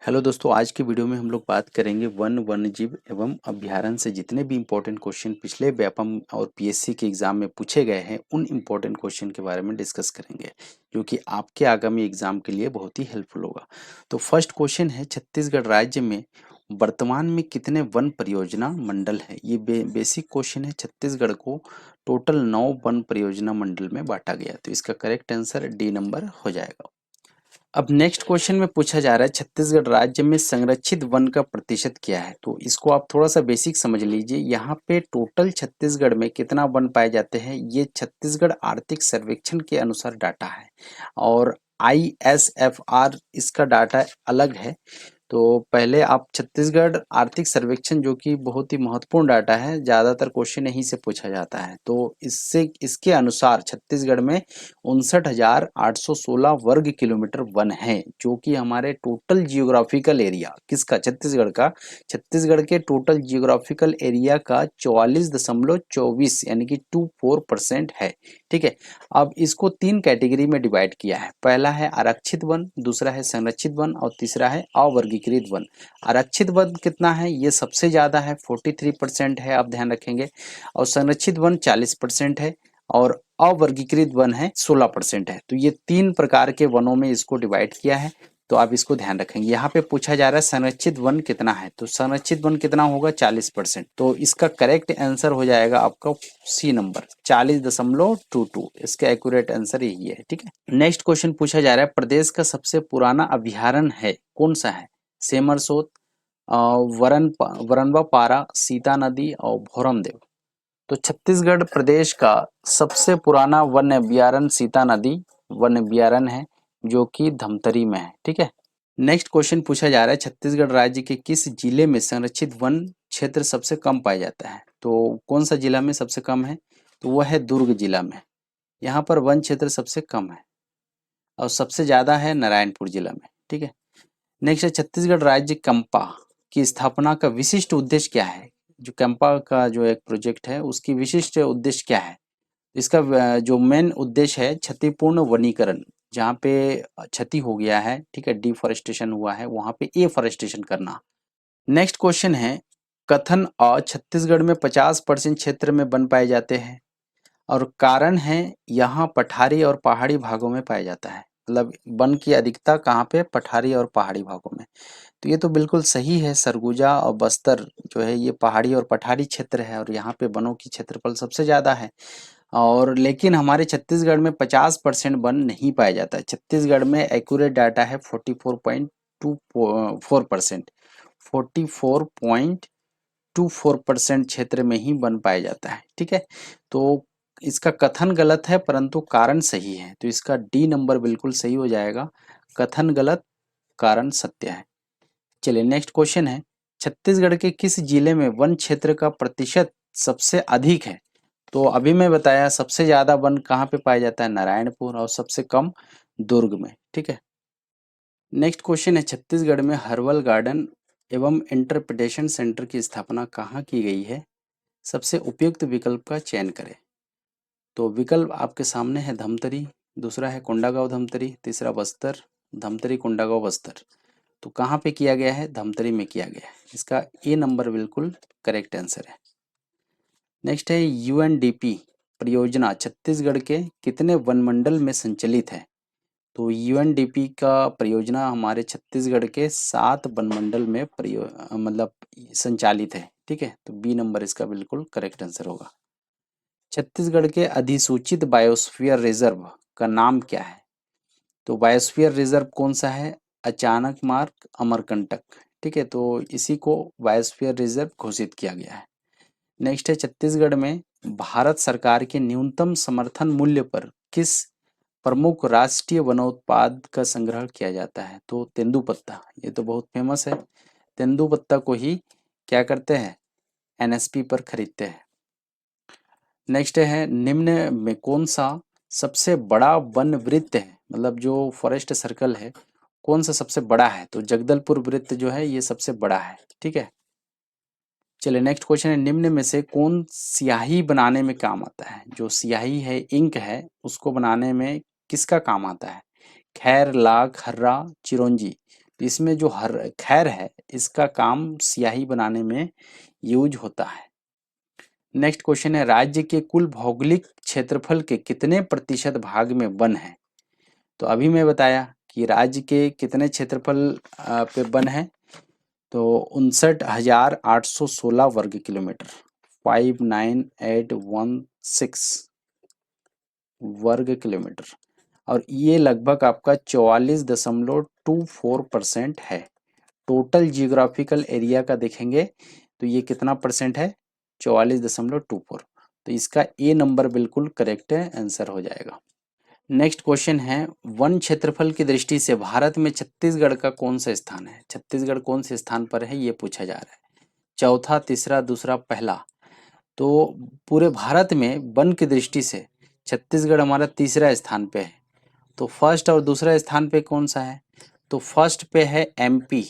Hello दोस्तों, आज की वीडियो में हम लोग बात करेंगे वन वन्यजीव एवं अभयारण्य से जितने भी इम्पोर्टेंट क्वेश्चन पिछले व्यापम और पीएससी के एग्जाम में पूछे गए हैं उन इम्पोर्टेंट क्वेश्चन के बारे में डिस्कस करेंगे जो कि आपके आगामी एग्जाम के लिए बहुत ही हेल्पफुल होगा। तो फर्स्ट क्वेश्चन है, छत्तीसगढ़ राज्य में वर्तमान में कितने वन परियोजना मंडल है। ये बेसिक क्वेश्चन है। छत्तीसगढ़ को टोटल 9 वन परियोजना मंडल में बांटा गया, तो इसका करेक्ट आंसर डी नंबर हो जाएगा। अब नेक्स्ट क्वेश्चन में पूछा जा रहा है, छत्तीसगढ़ राज्य में संरक्षित वन का प्रतिशत क्या है। तो इसको आप थोड़ा सा बेसिक समझ लीजिए। यहाँ पे टोटल छत्तीसगढ़ में कितना वन पाए जाते हैं, ये छत्तीसगढ़ आर्थिक सर्वेक्षण के अनुसार डाटा है और ISFR इसका डाटा अलग है। तो पहले आप छत्तीसगढ़ आर्थिक सर्वेक्षण, जो कि बहुत ही महत्वपूर्ण डाटा है, ज़्यादातर क्वेश्चन यहीं से पूछा जाता है। तो इससे इसके अनुसार छत्तीसगढ़ में 59,816 वर्ग किलोमीटर वन है, जो कि हमारे टोटल जियोग्राफिकल एरिया किसका, छत्तीसगढ़ का, छत्तीसगढ़ के टोटल जियोग्राफिकल एरिया का 44.24 यानी कि 24% है। ठीक है। अब इसको 3 कैटेगरी में डिवाइड किया है। पहला है आरक्षित वन, दूसरा है संरक्षित वन और तीसरा है अवर्गीकृत वन। आरक्षित वन कितना है, ये सबसे ज़्यादा है, 43% है, आप ध्यान रखेंगे। और संरक्षित वन 40% है और अवर्गीकृत वन है 16% है। तो ये 3 प्रकार के वनों में इसको डिवाइड किया है, तो आप इसको ध्यान रखेंगे। यहाँ पे पूछा जा रहा है संरक्षित वन कितना है, तो संरक्षित वन कितना होगा, 40%। तो इसका करेक्ट आंसर हो जाएगा आपका सी नंबर, 40.22। इसका एक्यूरेट आंसर यही है। ठीक है। नेक्स्ट क्वेश्चन पूछा जा रहा है, प्रदेश का सबसे पुराना अभयारण्य है कौन सा है। सेमरसोत, वरनवा पारा, सीता नदी और भोरमदेव। तो छत्तीसगढ़ प्रदेश का सबसे पुराना वन अभयारण्य सीता नदी वन अभयारण्य है, जो कि धमतरी में है। ठीक है। नेक्स्ट क्वेश्चन पूछा जा रहा है, छत्तीसगढ़ राज्य के किस जिले में संरक्षित वन क्षेत्र सबसे कम पाया जाता है। तो कौन सा जिला में सबसे कम है, तो वह है दुर्ग जिला में। यहाँ पर वन क्षेत्र सबसे कम है और सबसे ज्यादा है नारायणपुर जिला में। ठीक है। नेक्स्ट है, छत्तीसगढ़ राज्य कंपा की स्थापना का विशिष्ट उद्देश्य क्या है। जो कंपा का जो एक प्रोजेक्ट है उसकी विशिष्ट उद्देश्य क्या है। इसका जो मेन उद्देश्य है क्षतिपूर्ण वनीकरण, जहाँ पे क्षति हो गया है, ठीक है, डिफॉरेस्टेशन हुआ है, वहाँ पे एफॉरेस्टेशन करना। नेक्स्ट क्वेश्चन है, कथन और छत्तीसगढ़ में 50% क्षेत्र में वन पाए जाते हैं और कारण है यहाँ पठारी और पहाड़ी भागों में पाया जाता है। मतलब वन की अधिकता कहाँ पे, पठारी और पहाड़ी भागों में। तो ये तो बिल्कुल सही है। सरगुजा और बस्तर जो है ये पहाड़ी और पठारी क्षेत्र है और यहाँ पे वनों की क्षेत्रफल सबसे ज़्यादा है। और लेकिन हमारे छत्तीसगढ़ में 50% वन नहीं पाया जाता है। छत्तीसगढ़ में एक्यूरेट डाटा है 44.24%, 44.24% क्षेत्र में ही वन पाया जाता है। ठीक है। तो इसका कथन गलत है परंतु कारण सही है, तो इसका डी नंबर बिल्कुल सही हो जाएगा। कथन गलत, कारण सत्य है। चलिए नेक्स्ट क्वेश्चन है, छत्तीसगढ़ के किस जिले में वन क्षेत्र का प्रतिशत सबसे अधिक है। तो अभी मैं बताया सबसे ज्यादा वन कहाँ पे पाया जाता है, नारायणपुर, और सबसे कम दुर्ग में। ठीक है। नेक्स्ट क्वेश्चन है, छत्तीसगढ़ में हर्बल गार्डन एवं इंटरप्रिटेशन सेंटर की स्थापना कहाँ की गई है। सबसे उपयुक्त विकल्प का चयन करें। तो विकल्प आपके सामने है, धमतरी, दूसरा है कोंडागांव धमतरी, तीसरा बस्तर, धमतरी कोंडागांव बस्तर। तो कहाँ पे किया गया है, धमतरी में किया गया है। इसका ए नंबर बिल्कुल करेक्ट आंसर है। नेक्स्ट है, UNDP परियोजना छत्तीसगढ़ के कितने वनमंडल में संचालित है। तो UNDP का परियोजना हमारे छत्तीसगढ़ के 7 वनमंडल में मतलब संचालित है। ठीक है। तो बी नंबर इसका बिल्कुल करेक्ट आंसर होगा। छत्तीसगढ़ के अधिसूचित बायोस्फीयर रिजर्व का नाम क्या है। तो बायोस्फीयर रिजर्व कौन सा है, अचानक मार्ग, अमरकंटक। ठीक है। तो इसी को बायोस्फीयर रिजर्व घोषित किया गया है। नेक्स्ट है, छत्तीसगढ़ में भारत सरकार के न्यूनतम समर्थन मूल्य पर किस प्रमुख राष्ट्रीय वनोत्पाद का संग्रह किया जाता है। तो तेंदुपत्ता, ये तो बहुत फेमस है। तेंदुपत्ता को ही क्या करते हैं, NSP पर खरीदते हैं। नेक्स्ट है, निम्न में कौन सा सबसे बड़ा वन वृत्त है, मतलब जो फॉरेस्ट सर्कल है कौन सा सबसे बड़ा है। तो जगदलपुर वृत्त जो है ये सबसे बड़ा है। ठीक है। चलिए नेक्स्ट क्वेश्चन है, निम्न में से कौन स्याही बनाने में काम आता है। जो स्याही है, इंक है, उसको बनाने में किसका काम आता है। खैर, लाख, हर्रा, चिरौंजी। इसमें जो हर खैर है इसका काम स्याही बनाने में यूज होता है। नेक्स्ट क्वेश्चन है, राज्य के कुल भौगोलिक क्षेत्रफल के कितने प्रतिशत भाग में वन है? तो अभी मैं बताया कि राज्य के कितने क्षेत्रफल पे वन है, तो 59,816 वर्ग किलोमीटर, 59816 वर्ग किलोमीटर, और ये लगभग आपका 44.24% है। टोटल जियोग्राफिकल एरिया का देखेंगे तो ये कितना परसेंट है, 44.24। तो इसका ए नंबर बिल्कुल करेक्ट है, आंसर हो जाएगा। नेक्स्ट क्वेश्चन है, वन क्षेत्रफल की दृष्टि से भारत में छत्तीसगढ़ का कौन सा स्थान है? छत्तीसगढ़ कौन से स्थान पर है ये पूछा जा रहा है। चौथा, तीसरा, दूसरा, पहला। तो पूरे भारत में वन की दृष्टि से छत्तीसगढ़ हमारा तीसरा स्थान पे है। तो फर्स्ट और दूसरा स्थान पे कौन सा है? तो फर्स्ट पे है एमपी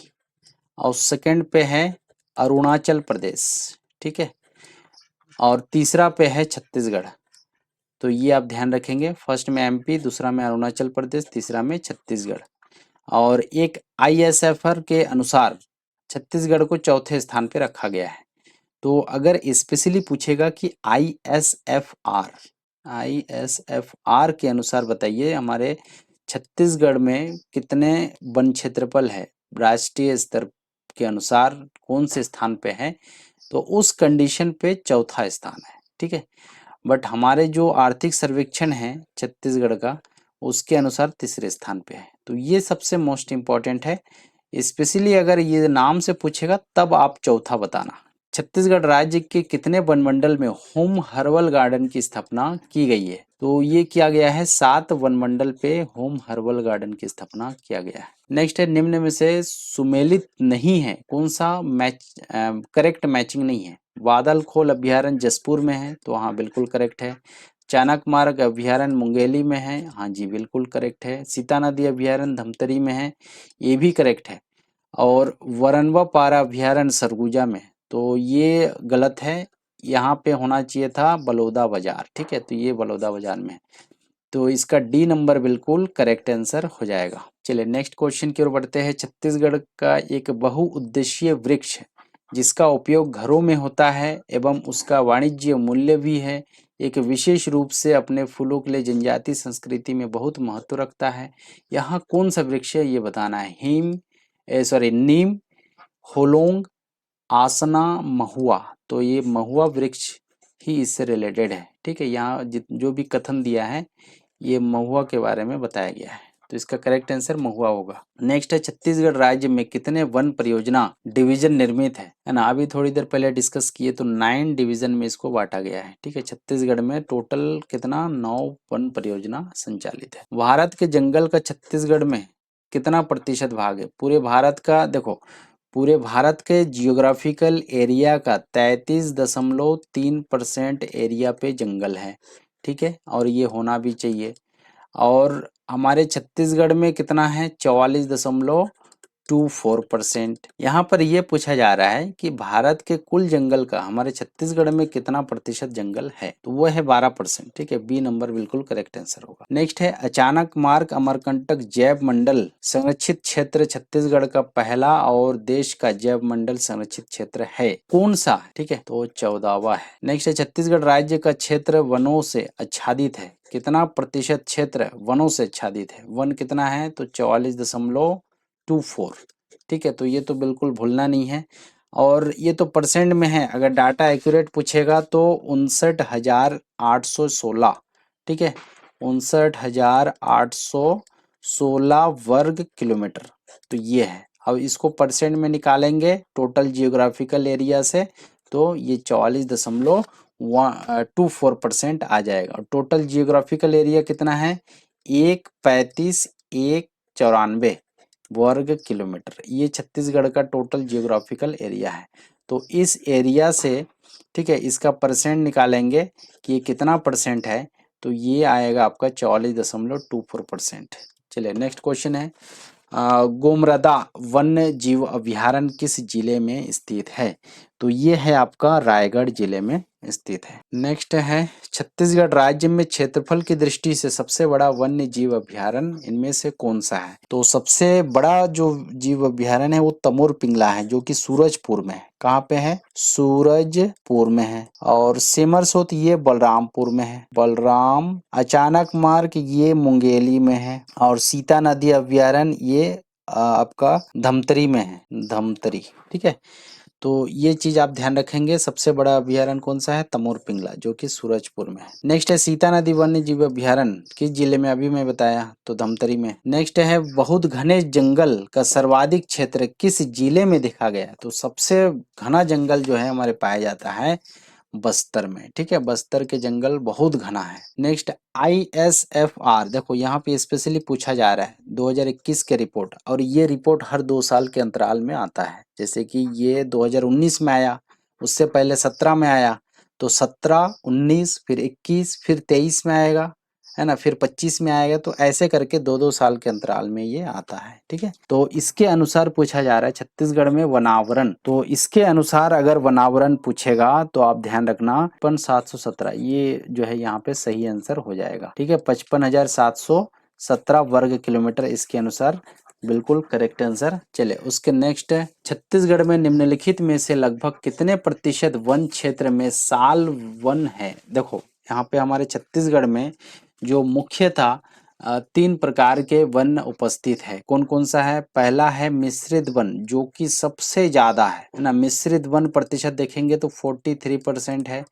और सेकंड पे है अरुणाचल प्रदेश, ठीक है, और तीसरा पे है छत्तीसगढ़। तो ये आप ध्यान रखेंगे, फर्स्ट में एमपी, दूसरा में अरुणाचल प्रदेश, तीसरा में छत्तीसगढ़। और एक आईएसएफआर के अनुसार छत्तीसगढ़ को चौथे स्थान पे रखा गया है। तो अगर स्पेशली पूछेगा कि आईएसएफआर के अनुसार बताइए हमारे छत्तीसगढ़ में कितने वन क्षेत्रफल है, राष्ट्रीय स्तर के अनुसार कौन से स्थान पे है, तो उस कंडीशन पे चौथा स्थान है, ठीक है। बट हमारे जो आर्थिक सर्वेक्षण है छत्तीसगढ़ का, उसके अनुसार तीसरे स्थान पे है। तो ये सबसे मोस्ट इम्पॉर्टेंट है, स्पेशली अगर ये नाम से पूछेगा तब आप चौथा बताना। छत्तीसगढ़ राज्य के कितने वनमंडल में होम हर्बल गार्डन की स्थापना की गई है? तो ये किया गया है 7 वनमंडल पे होम हर्बल गार्डन की स्थापना किया गया है। नेक्स्ट है, निम्न में से सुमेलित नहीं है, कौन सा मैच करेक्ट मैचिंग नहीं है? बादल खोल अभ्यारण्य जसपुर में है, तो हाँ बिल्कुल करेक्ट है। चाणक मार्ग अभ्यारण्य मुंगेली में है, हाँ जी बिल्कुल करेक्ट है। सीता नदी अभ्यारण्य धमतरी में है, ये भी करेक्ट है। और वरनवा पारा अभ्यारण्य सरगुजा में, तो ये गलत है, यहाँ पे होना चाहिए था बलौदा बाजार, ठीक है, तो ये बलौदा बाजार में है। तो इसका डी नंबर बिल्कुल करेक्ट आंसर हो जाएगा। चलिए नेक्स्ट क्वेश्चन की ओर बढ़ते हैं। छत्तीसगढ़ का एक बहुउद्देशीय वृक्ष जिसका उपयोग घरों में होता है एवं उसका वाणिज्य मूल्य भी है, एक विशेष रूप से अपने फूलों के लिए जनजाति संस्कृति में बहुत महत्व रखता है, यहाँ कौन सा वृक्ष है ये बताना है। नीम, होलोंग, आसना, महुआ। तो ये महुआ वृक्ष ही इससे रिलेटेड है, ठीक है। यहाँ जो भी कथन दिया है ये महुआ के बारे में बताया गया है, तो इसका करेक्ट आंसर महुआ होगा। नेक्स्ट है, छत्तीसगढ़ राज्य में कितने वन परियोजना डिवीजन निर्मित है ना? अभी थोड़ी देर पहले डिस्कस किए, तो 9 डिवीजन में इसको बांटा गया है, ठीक है। छत्तीसगढ़ में टोटल कितना 9 वन परियोजना संचालित है। भारत के जंगल का छत्तीसगढ़ में कितना प्रतिशत भाग है? पूरे भारत का देखो, पूरे भारत के जियोग्राफिकल एरिया का 33.3% एरिया पे जंगल है, ठीक है, और ये होना भी चाहिए। और हमारे छत्तीसगढ़ में कितना है? 44.24%। यहाँ पर ये पूछा जा रहा है कि भारत के कुल जंगल का हमारे छत्तीसगढ़ में कितना प्रतिशत जंगल है, तो वो है 12%, ठीक है, बी नंबर बिल्कुल करेक्ट आंसर होगा। नेक्स्ट है, अचानक मार्ग अमरकंटक जैव मंडल संरक्षित क्षेत्र छत्तीसगढ़ का पहला और देश का जैव मंडल संरक्षित क्षेत्र है, कौन सा? ठीक है, तो 14वां है। नेक्स्ट है, छत्तीसगढ़ राज्य का क्षेत्र वनों से आच्छादित है, कितना प्रतिशत क्षेत्र वनों से आच्छादित है? वन कितना है? तो 44.24, ठीक है, तो ये तो बिल्कुल भूलना नहीं है। और ये तो परसेंट में है, अगर डाटा एक्यूरेट पूछेगा तो 59,816, ठीक है, 59,816 वर्ग किलोमीटर, तो ये है। अब इसको परसेंट में निकालेंगे टोटल जियोग्राफिकल एरिया से, तो ये 44.24% आ जाएगा। और टोटल जियोग्राफिकल एरिया कितना है? 135,194 वर्ग किलोमीटर, ये छत्तीसगढ़ का टोटल जियोग्राफिकल एरिया है। तो इस एरिया से, ठीक है, इसका परसेंट निकालेंगे कि ये कितना परसेंट है, तो ये आएगा आपका 44.24%। चलिए नेक्स्ट क्वेश्चन है, गोमरदा वन्य जीव अभ्यारण्य किस जिले में स्थित है? तो ये है आपका रायगढ़ जिले में स्थित है। नेक्स्ट है छत्तीसगढ़ राज्य में क्षेत्रफल की दृष्टि से सबसे बड़ा वन्य जीव अभयारण्य इनमें से कौन सा है? तो सबसे बड़ा जो जीव अभयारण्य है वो तमोर पिंगला है, जो कि सूरजपुर में है। कहाँ पे है? सूरजपुर में है। और सिमरसोत ये बलरामपुर में है। बलराम। अचानक मार्ग ये मुंगेली में है। और सीता नदी अभयारण्य ये आपका धमतरी में है। धमतरी, ठीक है। तो ये चीज आप ध्यान रखेंगे। सबसे बड़ा अभयारण्य कौन सा है? तमोर पिंगला, जो कि सूरजपुर में है। नेक्स्ट है सीता नदी वन्य जीव अभयारण्य किस जिले में? अभी मैं बताया, तो धमतरी में। नेक्स्ट है बहुत घने जंगल का सर्वाधिक क्षेत्र किस जिले में देखा गया? तो सबसे घना जंगल जो है हमारे पाया जाता है बस्तर में, ठीक है। बस्तर के जंगल बहुत घना है। नेक्स्ट ISFR, देखो यहाँ पे स्पेशली पूछा जा रहा है 2021 के रिपोर्ट, और ये रिपोर्ट हर 2 साल के अंतराल में आता है। जैसे कि ये 2019 में आया, उससे पहले 17 में आया, तो 17, 19, फिर 21, फिर 23 में आएगा, है ना, फिर 25 में आएगा। तो ऐसे करके 2-2 साल के अंतराल में ये आता है, ठीक है। तो इसके अनुसार पूछा जा रहा है छत्तीसगढ़ में वनावरण। तो इसके अनुसार अगर वनावरण पूछेगा तो आप ध्यान रखना 55,717 ये जो है यहाँ पे सही आंसर हो जाएगा, ठीक है। 55,717 वर्ग किलोमीटर इसके अनुसार बिल्कुल करेक्ट आंसर। चले उसके नेक्स्ट है छत्तीसगढ़ में निम्नलिखित में से लगभग कितने प्रतिशत वन क्षेत्र में साल वन है? देखो यहाँ पे हमारे छत्तीसगढ़ में जो मुख्यतः 3 प्रकार के वन उपस्थित है। कौन कौन सा है? पहला है मिश्रित वन, जो कि सबसे ज्यादा है ना। मिश्रित वन प्रतिशत देखेंगे तो 43% है।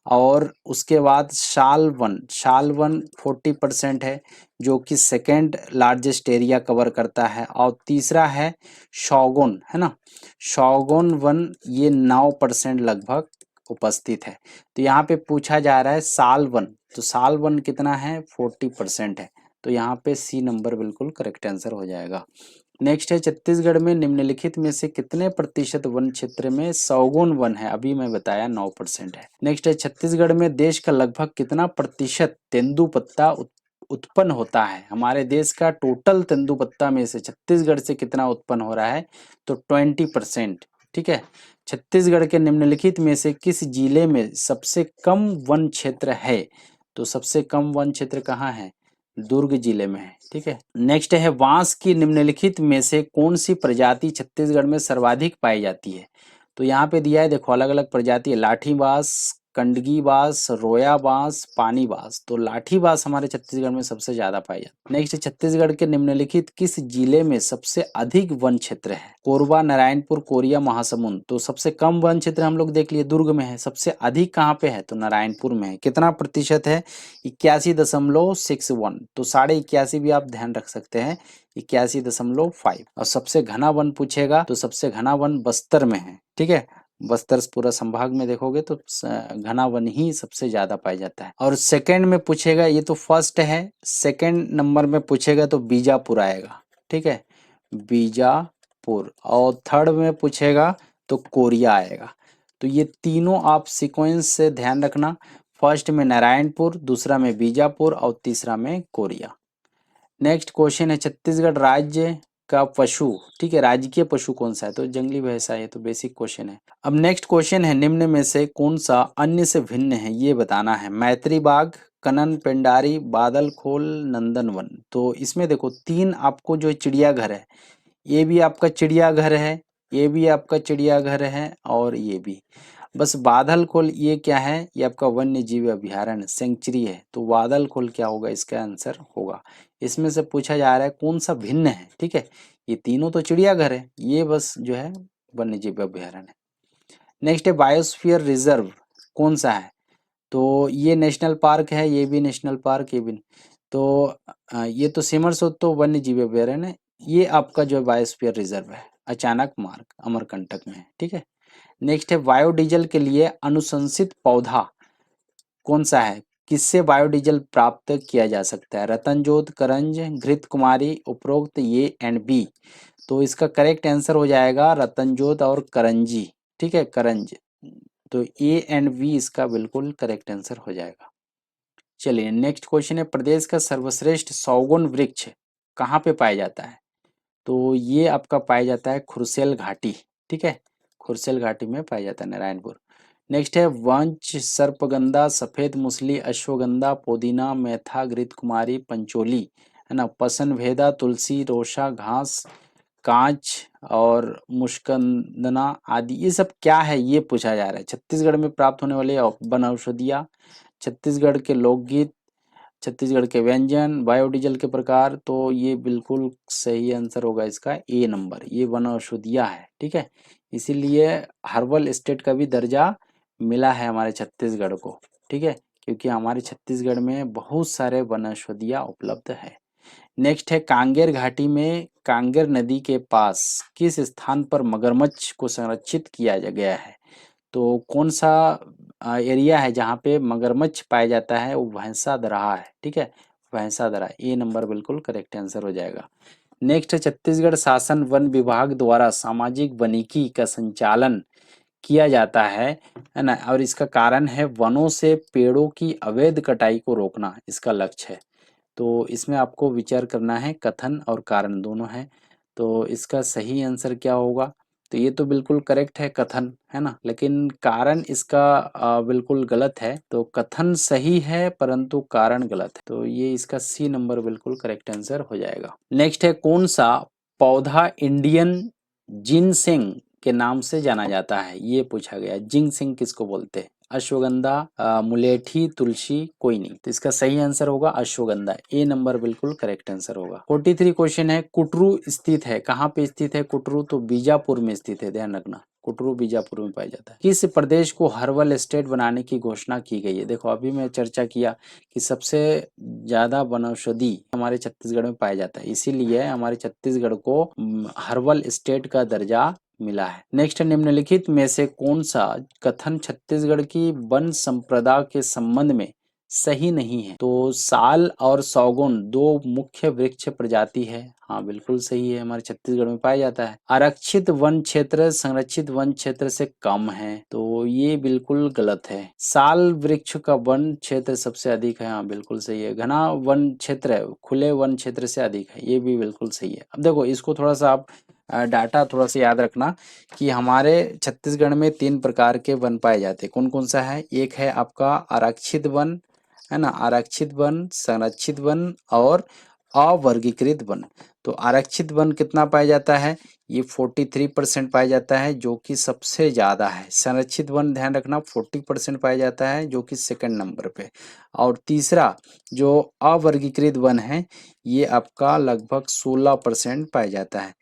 और उसके बाद शाल वन, शाल वन 40% है, जो कि सेकेंड लार्जेस्ट एरिया कवर करता है। और तीसरा है शौगुन, है ना। शौगुन वन ये 9% लगभग उपस्थित है। तो यहाँ पे पूछा जा रहा है साल वन, तो साल वन कितना है? 40% है। तो यहाँ पे सी नंबर बिल्कुल करेक्ट आंसर हो जाएगा। नेक्स्ट है छत्तीसगढ़ में निम्नलिखित में से कितने प्रतिशत वन क्षेत्र में सौगुन वन है? अभी मैं बताया 9% है। नेक्स्ट है छत्तीसगढ़ में देश का लगभग कितना प्रतिशत तेंदुपत्ता उत्पन्न होता है? हमारे देश का टोटल तेंदुपत्ता में से छत्तीसगढ़ से कितना उत्पन्न हो रहा है? तो 20%, ठीक है। छत्तीसगढ़ के निम्नलिखित में से किस जिले में सबसे कम वन क्षेत्र है? तो सबसे कम वन क्षेत्र कहाँ है? दुर्ग जिले में है, ठीक है। नेक्स्ट है बांस की निम्नलिखित में से कौन सी प्रजाति छत्तीसगढ़ में सर्वाधिक पाई जाती है? तो यहाँ पे दिया है, देखो अलग अलग प्रजाति है। लाठी बांस, कंडगी बांस, रोया बांस, पानी बांस। तो लाठी बांस हमारे छत्तीसगढ़ में सबसे ज्यादा पाई जाती है। नेक्स्ट छत्तीसगढ़ के निम्नलिखित किस जिले में सबसे अधिक वन क्षेत्र है? कोरबा, नारायणपुर, कोरिया, महासमुंद। तो सबसे कम वन क्षेत्र हम लोग देख लिए दुर्ग में है, सबसे अधिक कहाँ पे है? तो नारायणपुर में है। कितना प्रतिशत है? 81.61। तो 81.5 भी आप ध्यान रख सकते हैं, 81.5। और सबसे घना वन पूछेगा तो सबसे घना वन बस्तर में है, ठीक है। बस्तर पूरा संभाग में देखोगे तो घना वन ही सबसे ज्यादा पाया जाता है। और सेकंड में पूछेगा, ये तो फर्स्ट है, सेकंड नंबर में पूछेगा तो बीजापुर आएगा, ठीक है, बीजापुर। और थर्ड में पूछेगा तो कोरिया आएगा। तो ये तीनों आप सीक्वेंस से ध्यान रखना, फर्स्ट में नारायणपुर, दूसरा में बीजापुर और तीसरा में कोरिया। नेक्स्ट क्वेश्चन है छत्तीसगढ़ राज्य का पशु, ठीक है, राजकीय पशु कौन सा है? तो जंगली भैंसा है, तो बेसिक क्वेश्चन है। अब नेक्स्ट क्वेश्चन है निम्न में से कौन सा अन्य से भिन्न है, ये बताना है। मैत्री बाघ, कनन पेंडारी, बादल खोल, नंदनवन। तो इसमें देखो 3 आपको जो चिड़ियाघर है, ये भी आपका चिड़ियाघर है, ये भी आपका चिड़ियाघर है, और ये भी। बस बादल खोल ये क्या है? ये आपका वन्य जीव अभयारण्य सेंचुरी है। तो बादल खोल क्या होगा? इसका आंसर होगा। इसमें से पूछा जा रहा है कौन सा भिन्न है, ठीक है। ये तीनों तो चिड़ियाघर है, ये बस जो है वन्य जीव अभयारण्य है। नेक्स्ट है बायोस्फीयर रिजर्व कौन सा है? तो ये नेशनल पार्क है, ये भी नेशनल पार्क, ये भी। तो ये तो सिमरसोत तो वन्य जीव अभयारण्य है। ये आपका जो है बायोस्फीयर रिजर्व है, अचानक मार्ग अमरकंटक में है, ठीक है। नेक्स्ट है बायोडीजल के लिए अनुशंसित पौधा कौन सा है? किससे बायोडीजल प्राप्त किया जा सकता है? रतनजोत, करंज, घृत कुमारी, उपरोक्त ए एंड बी। तो इसका करेक्ट आंसर हो जाएगा रतनजोत और करंजी, ठीक है, करंज। तो ए एंड बी इसका बिल्कुल करेक्ट आंसर हो जाएगा। चलिए नेक्स्ट क्वेश्चन है प्रदेश का सर्वश्रेष्ठ सौगुन वृक्ष कहाँ पे पाया जाता है? तो ये आपका पाया जाता है खुरसेल घाटी, ठीक है, खुरसेल घाटी में पाया जाता है, नारायणपुर। नेक्स्ट है वंश, सर्पगंधा, सफेद मुसली, अश्वगंधा, पुदीना, मेथा, घृतकुमारी, पंचोली, है ना, पसन भेदा, तुलसी, रोशा, घास, कांच और मुश्कंदना आदि। ये सब क्या है ये पूछा जा रहा है। छत्तीसगढ़ में प्राप्त होने वाले वन औषधियाँ, छत्तीसगढ़ के लोकगीत, छत्तीसगढ़ के व्यंजन, बायोडीजल के प्रकार। तो ये बिल्कुल सही आंसर होगा इसका ए नंबर, ये वन औषधियाँ है, ठीक है। इसीलिए हर्बल स्टेट का भी दर्जा मिला है हमारे छत्तीसगढ़ को, ठीक है, क्योंकि हमारे छत्तीसगढ़ में बहुत सारे वन औषधियाँ उपलब्ध है। नेक्स्ट है कांगेर घाटी में कांगेर नदी के पास किस स्थान पर मगरमच्छ को संरक्षित किया गया है। तो कौन सा एरिया है जहाँ पे मगरमच्छ पाया जाता है, वो भैंसा दरहा है, ठीक है, भैंसा दरहा, ए नंबर बिल्कुल करेक्ट आंसर हो जाएगा। नेक्स्ट है छत्तीसगढ़ शासन वन विभाग द्वारा सामाजिक वानिकी का संचालन किया जाता है ना, और इसका कारण है वनों से पेड़ों की अवैध कटाई को रोकना, इसका लक्ष्य है। तो इसमें आपको विचार करना है, कथन और कारण दोनों है। तो इसका सही आंसर क्या होगा, तो ये तो बिल्कुल करेक्ट है कथन, है ना, लेकिन कारण इसका बिल्कुल गलत है। तो कथन सही है परंतु कारण गलत है, तो ये इसका सी नंबर बिल्कुल करेक्ट आंसर हो जाएगा। नेक्स्ट है कौन सा पौधा इंडियन जिनसेंग के नाम से जाना जाता है, ये पूछा गया। जिनसेंग किसको बोलते हैं, अश्वगंधा, मुलेठी, तुलसी, कोई नहीं। तो इसका सही आंसर होगा अश्वगंधा, ए नंबर बिल्कुल करेक्ट आंसर होगा। 43 क्वेश्चन है, कुटरू स्थित है, कहाँ पे स्थित है कुटरू, तो बीजापुर में स्थित है, ध्यान रखना, कुटरू बीजापुर में पाया जाता है। किस प्रदेश को हर्बल स्टेट बनाने की घोषणा की गई है। देखो अभी मैं चर्चा किया कि सबसे ज्यादा वनौषधि हमारे छत्तीसगढ़ में पाया जाता है, इसीलिए हमारे छत्तीसगढ़ को हर्बल स्टेट का दर्जा मिला है। नेक्स्ट, निम्नलिखित में से कौन सा कथन छत्तीसगढ़ की वन संप्रदा के संबंध में सही नहीं है। तो साल और सौगुन दो मुख्य वृक्ष प्रजाति है, हाँ बिल्कुल सही है, हमारे छत्तीसगढ़ में पाया जाता है। आरक्षित वन क्षेत्र संरक्षित वन क्षेत्र से कम है, तो ये बिल्कुल गलत है। साल वृक्ष का वन क्षेत्र सबसे अधिक है, हाँ बिल्कुल सही है। घना वन क्षेत्र खुले वन क्षेत्र से अधिक है, ये भी बिल्कुल सही है। अब देखो इसको थोड़ा सा आप डाटा थोड़ा सा याद रखना कि हमारे छत्तीसगढ़ में 3 प्रकार के वन पाए जाते हैं। कौन कौन सा है, एक है आपका आरक्षित वन, है ना, आरक्षित वन, संरक्षित वन और अवर्गीकृत वन। तो आरक्षित वन कितना पाया जाता है, ये 43% पाया जाता है, जो कि सबसे ज्यादा है। संरक्षित वन ध्यान रखना 40% पाया जाता है, जो कि सेकंड नंबर पे। और तीसरा जो अवर्गीकृत वन है, ये आपका लगभग 16% पाया जाता है,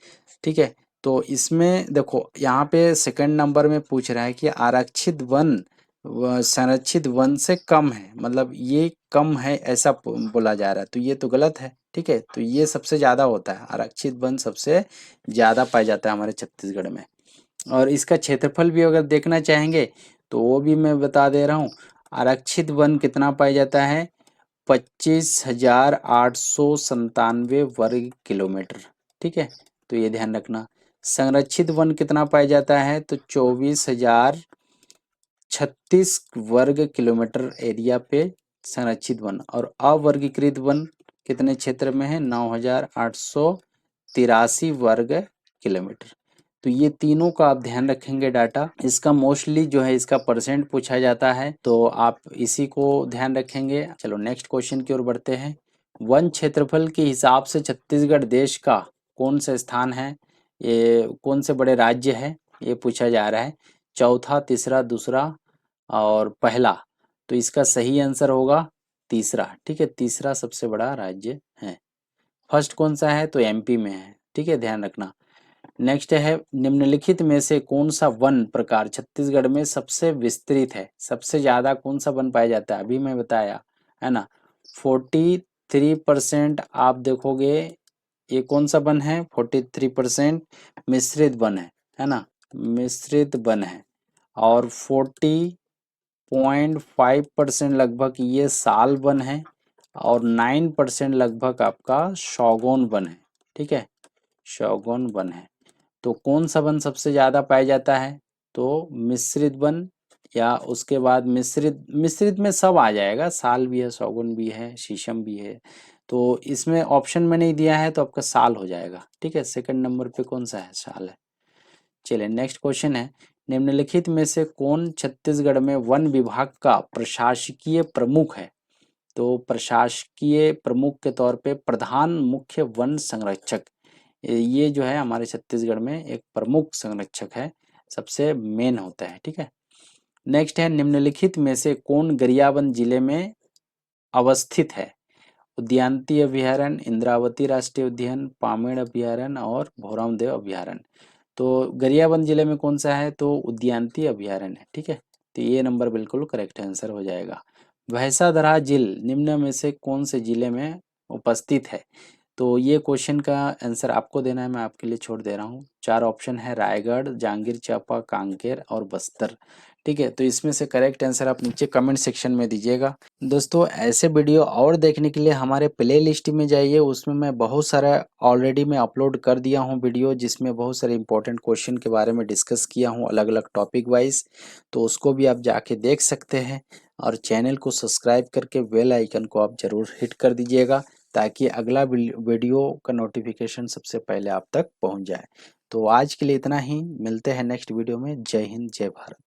ठीक है। तो इसमें देखो यहाँ पे सेकंड नंबर में पूछ रहा है कि आरक्षित वन संरक्षित वन से कम है, मतलब ये कम है ऐसा बोला जा रहा है, तो ये तो गलत है, ठीक है। तो ये सबसे ज्यादा होता है, आरक्षित वन सबसे ज्यादा पाया जाता है हमारे छत्तीसगढ़ में। और इसका क्षेत्रफल भी अगर देखना चाहेंगे तो वो भी मैं बता दे रहा हूँ। आरक्षित वन कितना पाया जाता है, 25,897 वर्ग किलोमीटर, ठीक है, तो ये ध्यान रखना। संरक्षित वन कितना पाया जाता है, तो 24,036 वर्ग किलोमीटर एरिया पे संरक्षित वन। और अवर्गीकृत वन कितने क्षेत्र में है, 9,883 वर्ग किलोमीटर। तो ये तीनों का आप ध्यान रखेंगे डाटा। इसका मोस्टली जो है इसका परसेंट पूछा जाता है, तो आप इसी को ध्यान रखेंगे। चलो नेक्स्ट क्वेश्चन की ओर बढ़ते हैं। वन क्षेत्रफल के हिसाब से छत्तीसगढ़ देश का कौन सा स्थान है, ये कौन से बड़े राज्य है, ये पूछा जा रहा है। चौथा, तीसरा, दूसरा और पहला। तो इसका सही आंसर होगा तीसरा, ठीक है, तीसरा सबसे बड़ा राज्य है। फर्स्ट कौन सा है, तो एमपी में है, ठीक है, ध्यान रखना। नेक्स्ट है, निम्नलिखित में से कौन सा वन प्रकार छत्तीसगढ़ में सबसे विस्तृत है, सबसे ज्यादा कौन सा वन पाया जाता है, अभी मैं बताया है ना। 43% आप देखोगे, ये कौन सा वन है, 43% मिश्रित वन है ना, मिश्रित वन है। और 40.5% लगभग ये साल वन है, और 9% लगभग आपका शौगोन वन है, ठीक है, शौगोन वन है। तो कौन सा वन सबसे ज्यादा पाया जाता है, तो मिश्रित वन, या उसके बाद मिश्रित, मिश्रित में सब आ जाएगा, साल भी है, शौगुन भी है, शीशम भी है। तो इसमें ऑप्शन में नहीं दिया है तो आपका साल हो जाएगा, ठीक है, सेकंड नंबर पे कौन सा है, साल है। चलिए नेक्स्ट क्वेश्चन है, निम्नलिखित में से कौन छत्तीसगढ़ में वन विभाग का प्रशासकीय प्रमुख है? तो प्रशासकीय प्रमुख के तौर पे प्रधान मुख्य वन संरक्षक, ये जो है हमारे छत्तीसगढ़ में एक प्रमुख संरक्षक है, सबसे मेन होता है, ठीक है। नेक्स्ट है, निम्नलिखित में से कौन गरियाबंद जिले में अवस्थित है? उद्यानिकी अभयारण्य, इंद्रावती राष्ट्रीय उद्यान, पामेड़ अभयारण्य और भौरामदेव अभयारण्य। तो गरियाबंद जिले में कौन सा है? तो उद्यानिकी अभयारण्य है, ठीक है। तो ये नंबर बिल्कुल करेक्ट आंसर हो जाएगा। भैंसादरा झील निम्न में से कौन से जिले में उपस्थित है? तो ये क्वेश्चन का आंसर आपको देना है, मैं आपके लिए छोड़ दे रहा हूँ। 4 ऑप्शन है, रायगढ़, जांजगीर चांपा, कांकेर और बस्तर, ठीक है। तो इसमें से करेक्ट आंसर आप नीचे कमेंट सेक्शन में दीजिएगा। दोस्तों, ऐसे वीडियो और देखने के लिए हमारे प्लेलिस्ट में जाइए, उसमें मैं बहुत सारा ऑलरेडी मैं अपलोड कर दिया हूँ वीडियो, जिसमें बहुत सारे इंपॉर्टेंट क्वेश्चन के बारे में डिस्कस किया हूँ अलग अलग टॉपिक वाइज, तो उसको भी आप जाके देख सकते हैं। और चैनल को सब्सक्राइब करके बेल आइकन को आप ज़रूर हिट कर दीजिएगा, ताकि अगला वीडियो का नोटिफिकेशन सबसे पहले आप तक पहुंच जाए। तो आज के लिए इतना ही, मिलते हैं नेक्स्ट वीडियो में। जय हिंद, जय भारत।